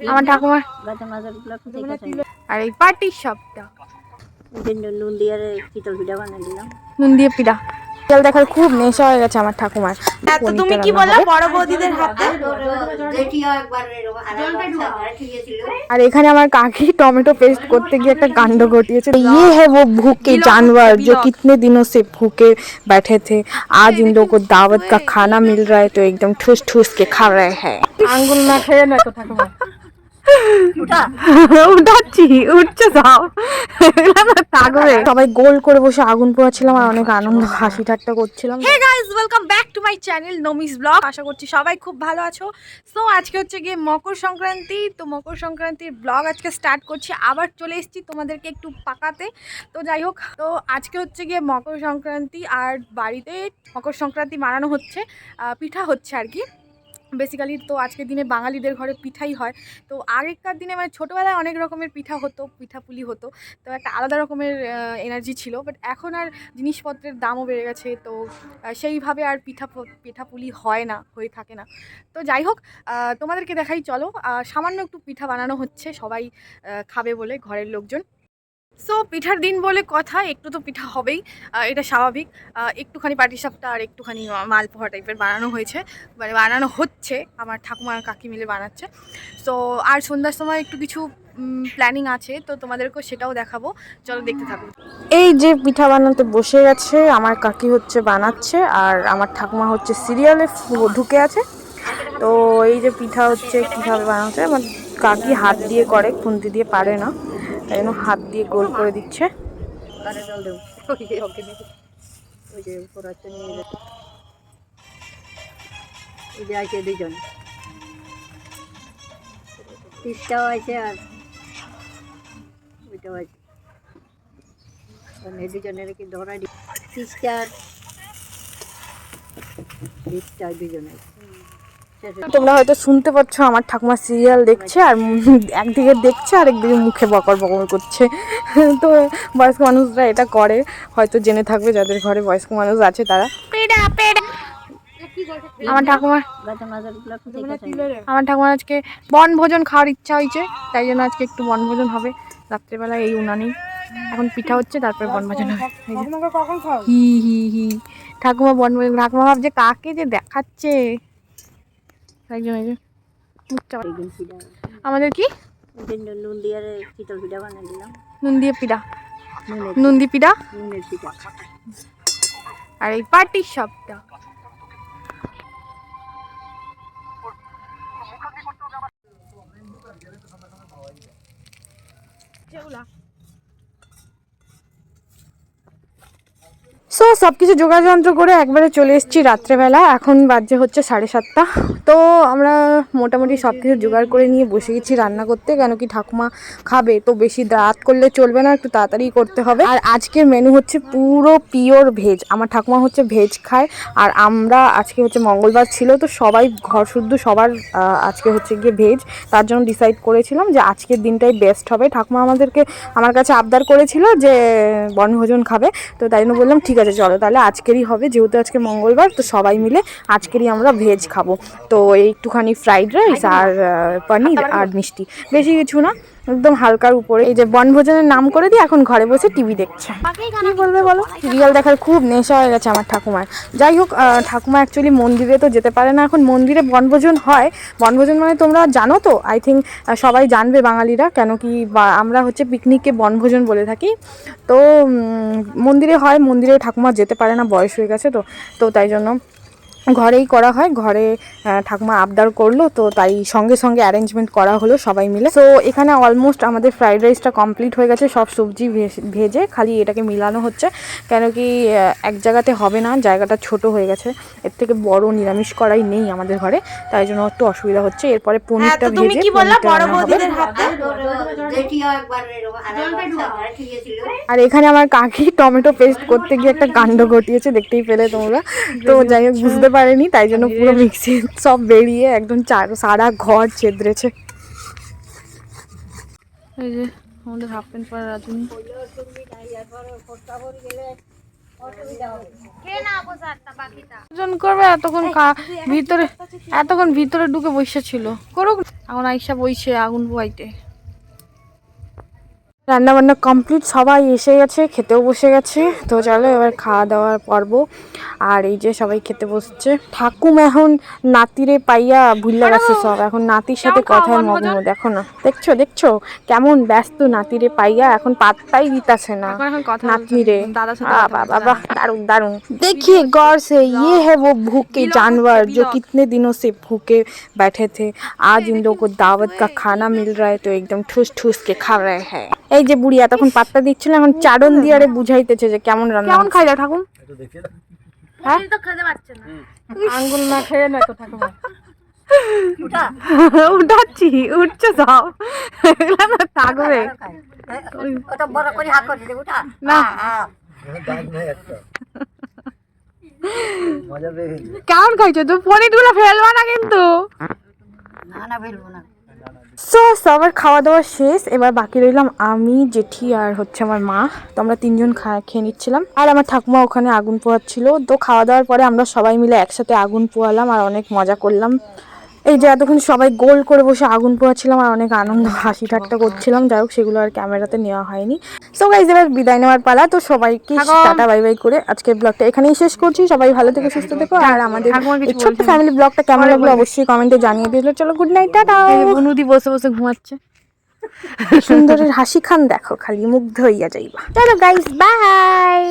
আমার ঠাকুমা আর এই পার্টির সবটা নুন দিয়ে পিঠা তেল দেখার খুব নেশা হয়ে গেছে আমার ঠাকুমার। তুমি কি বললা বড় বৌদিদের হাতে? আর এখানে আমার কাকি टोमेटो पेस्ट करते गए एक कांड घटिয়েছে। ये है वो भूखे जानवर जो कितने दिनों से भूखे बैठे थे, आज इन लोगों को दावत का खाना मिल रहा है तो एकदम ठूस ठूस के खा रहे हैं। आंगुल ना खेয়ে না তো ঠাকুমা উঠাচ্ছি উঠছে যাও থাকবে। সবাই গোল করে বসে আগুন পোহাচ্ছিলাম আর অনেক আনন্দ হাসি ঠাট্টা করছিলাম। Hey guys, welcome back to my channel Nomi's vlog. আশা করছি সবাই খুব ভালো আছো। সো আজকে হচ্ছে গিয়ে মকর সংক্রান্তি, তো মকর সংক্রান্তির ব্লগ আজকে স্টার্ট করছি। আবার চলে এসেছি তোমাদেরকে একটু পাকাতে। তো যাই হোক, তো আজকে হচ্ছে গিয়ে মকর সংক্রান্তি আর বাড়িতে মকর সংক্রান্তি মানানো হচ্ছে, পিঠা হচ্ছে আর কি বেসিক্যালি। তো আজকের দিনে বাঙালিদের ঘরে পিঠাই হয়। তো আগেকার দিনে মানে ছোটোবেলায় অনেক রকমের পিঠা হতো, পিঠাপুলি হতো, তো একটা আলাদা রকমের এনার্জি ছিল। বাট এখন আর জিনিসপত্রের দামও বেড়ে গেছে, তো সেইভাবে আর পিঠাপুলি হয় না, হয়ে থাকে না। তো যাই হোক, তোমাদেরকে দেখাই চলো। সামান্য একটু পিঠা বানানো হচ্ছে, সবাই খাবে বলে ঘরের লোকজন। সো পিঠার দিন বলে কথা, একটু তো পিঠা হবেই, এটা স্বাভাবিক। একটুখানি পাটিসাপটা আর একটুখানি মালপোয়া টাইপের বানানো হয়েছে, মানে বানানো হচ্ছে, আমার ঠাকুমা আর কাকি মিলে বানাচ্ছে। সো আর সন্ধ্যার সময় একটু কিছু প্ল্যানিং আছে, তো তোমাদেরকেও সেটাও দেখাবো, চলো দেখতে থাকো। এই যে পিঠা বানাতে বসে গেছে, আমার কাকি হচ্ছে বানাচ্ছে আর আমার ঠাকুমা হচ্ছে সিরিয়ালে ঢুকে আছে। তো এই যে পিঠা হচ্ছে কীভাবে বানাচ্ছে, আমার কাকি হাত দিয়ে করে, খুন্তি দিয়ে পারে না, তাই জন্য হাত দিয়ে গোল করে দিচ্ছে। দুজন পিসটাও আছে আর ওইটাও আছে, দুজনের কি ধরাই পিসটার দুজনের। তোমরা হয়তো শুনতে পাচ্ছ আমার ঠাকুমা সিরিয়াল দেখছে, আর একদিকে দেখছে আর একদিকে মুখে বকর বকর করছে। তো বয়স্ক মানুষরা এটা করে, হয়তো জেনে থাকবে, যাদের ঘরে বয়স্ক মানুষ আছে তারা। আমার ঠাকুমার আজকে বনভোজন খাওয়ার ইচ্ছা হয়েছে, তাই জন্য আজকে একটু বনভোজন হবে রাত্রেবেলায়। এই উনানেই এখন পিঠা হচ্ছে, তারপরে বনভোজন হবে। হি হি হি ঠাকুমা বনভোজন, ঠাকুমা ভাবছে কাকে যে দেখাচ্ছে। আমাদের কি নুন দিয়ে পিঠা বানিয়ে দিলাম, নুন দিয়ে পিঠা, নুন দিয়ে পিঠা, নুনের পিঠা আর এই পার্টির সবটা। সো সব কিছু যোগাযন্ত্র করে একবারে চলে এসেছি রাত্রেবেলা। এখন বাজে হচ্ছে 7:30। তো আমরা মোটামুটি সব কিছু জোগাড় করে নিয়ে বসে গেছি রান্না করতে, কেন কি ঠাকুমা খাবে, তো বেশি রাত করলে চলবে না, একটু তাড়াতাড়ি করতে হবে। আর আজকের মেনু হচ্ছে পুরো পিওর ভেজ। আমার ঠাকুমা হচ্ছে ভেজ খায়, আর আমরা আজকে হচ্ছে মঙ্গলবার ছিল, তো সবাই ঘর শুদ্ধ সবার আজকে হচ্ছে গিয়ে ভেজ। তার জন্য ডিসাইড করেছিলাম যে আজকের দিনটাই বেস্ট হবে। ঠাকুমা আমার কাছে আবদার করেছিল যে বনভোজন খাবে, তো তাই জন্য বললাম ঠিক আছে চলো তাহলে আজকেরই হবে, যেহেতু আজকে মঙ্গলবার, তো সবাই মিলে আজকেরই আমরা ভেজ খাবো। তো একটুখানি ফ্রাইড রাইস আর পনির আর মিষ্টি, বেশি কিছু না, একদম হালকার উপরে। এই যে বনভোজনের নাম করে দিয়ে এখন ঘরে বসে টিভি দেখছে। কি বলবে বলো, সিরিয়াল দেখার খুব নেশা হয়ে গেছে আমার ঠাকুমার। যাই হোক, ঠাকুমা অ্যাকচুয়ালি মন্দিরে তো যেতে পারে না এখন, মন্দিরে বনভোজন হয়। বনভোজন মানে তোমরা জানো তো, আই থিঙ্ক সবাই জানবে বাঙালিরা, কেন কি আমরা হচ্ছে পিকনিককে বনভোজন বলে থাকি। তো মন্দিরে হয়, মন্দিরে ঠাকুমা যেতে পারে না, বয়স হয়ে গেছে, তো তাই জন্য ঘরেই করা হয়। ঘরে ঠাকুমা আবদার করলো, তো তাই সঙ্গে সঙ্গে অ্যারেঞ্জমেন্ট করা হলো সবাই মিলে। তো এখানে অলমোস্ট আমাদের ফ্রাইড রাইসটা কমপ্লিট হয়ে গেছে, সব সবজি ভেজে খালি এটাকে মিলানো হচ্ছে, কেন কি এক জায়গাতে হবে না, জায়গাটা ছোট হয়ে গেছে, এর থেকে বড় নিরামিষ কড়াই নেই আমাদের ঘরে, তাই জন্য একটু অসুবিধা হচ্ছে। এরপরে পনিরটা ভেজে আর এখানে আমার কাকি টমেটো পেস্ট করতে গিয়ে একটা কাণ্ড ঘটিয়েছে, দেখতেই পেলে তোমরা। তো যাই হোক, বুঝতে পারেনি, তাই জন্য পুরো মিক্সি সব বেরিয়ে একদম সারা ঘর ছেদ্রেছে। এই যে আমাদের হাফ প্যান্ট পরা রাধুনি, ওজন করবে এতক্ষণ ভিতরে ঢুকে বসে ছিল, করুক। এখন আইসা বইছে আগুন পোয়াইতে। রান্না বান্না কমপ্লিট, সবাই এসে গেছে, খেতেও বসে গেছে। তো চলো এবার খাওয়া দাওয়ার পর্ব। আর এই যে সবাই খেতে বসছে। ঠাকুম এখন নাতিরে পাইয়া ভুল্লা গেছে সব, এখন নাতির সাথে কথায় মগ্ন। দেখো না, দেখছো কেমন ব্যস্ত নাতিরে পাইয়া, এখন পাত্তাই দিতাছে না নাতনিরে। বাবা दारुण दारुण। देखिए गौर से, ये है वो भूखे जानवर जो कितने दिनों से भूखे बैठे थे। आज इन लोगों को दावत का खाना मिल रहा है तो एकदम ठूस ठूस के खा रहे हैं। এই যে বুড়ি এতক্ষণ পাত্তা দিচ্ছিল, এখন চারণ দিয়ে আরে বুঝাইতেছে যে কেমন রান্না। কেমন খাইলা ঠাকুর? হ্যাঁ তো খেতে পারছে না, আঙ্গুল না খেয়ে না তো ঠাকুর। উঠাচ্ছি, উঠছে সব, এগুলা না থাকবে। ওটা বড় করে হাত করে দে, উঠা না। কেমন খাইছো? তো পনিরগুলো ফেলবা না কিন্তু। না ফেলবো না। সো সবার খাওয়া দাওয়া শেষ, এবার বাকি রইলাম আমি, জেঠি আর হচ্ছে আমার মা। তো আমরা তিনজন খেয়ে নিচ্ছিলাম, আর আমার ঠাকুমা ওখানে আগুন পোয়াচ্ছিল। তো খাওয়া দাওয়ার পরে আমরা সবাই মিলে একসাথে আগুন পোয়ালাম আর অনেক মজা করলাম। এই যে এতক্ষণ সবাই গোল করে বসে আগুন পোয়াচ্ছিলাম আর অনেক আনন্দ হাসি ঠাট্টা করছিলাম। যাই হোক, সেগুলো আর ক্যামেরাতে নেওয়া হয়নি। সো গাইস, এবার বিদায় নেওয়ার পালা। তো সবাইকে টাটা বাই বাই করে আজকের ব্লগটা এখানেই শেষ করছি। সবাই ভালো থেকো, সুস্থ থেকো। আর আমাদের এই ছোট্ট ফ্যামিলি ব্লগটা কেমন লাগলো অবশ্যই কমেন্টে জানিয়ে দিও। চলো গুড নাইট, টাটা। বনুদি বসে বসে ঘুমাচ্ছে, সুন্দরের হাসি খান দেখো, খালি মুগ্ধ হইয়া যাইবা। চলো গাইস, বাই।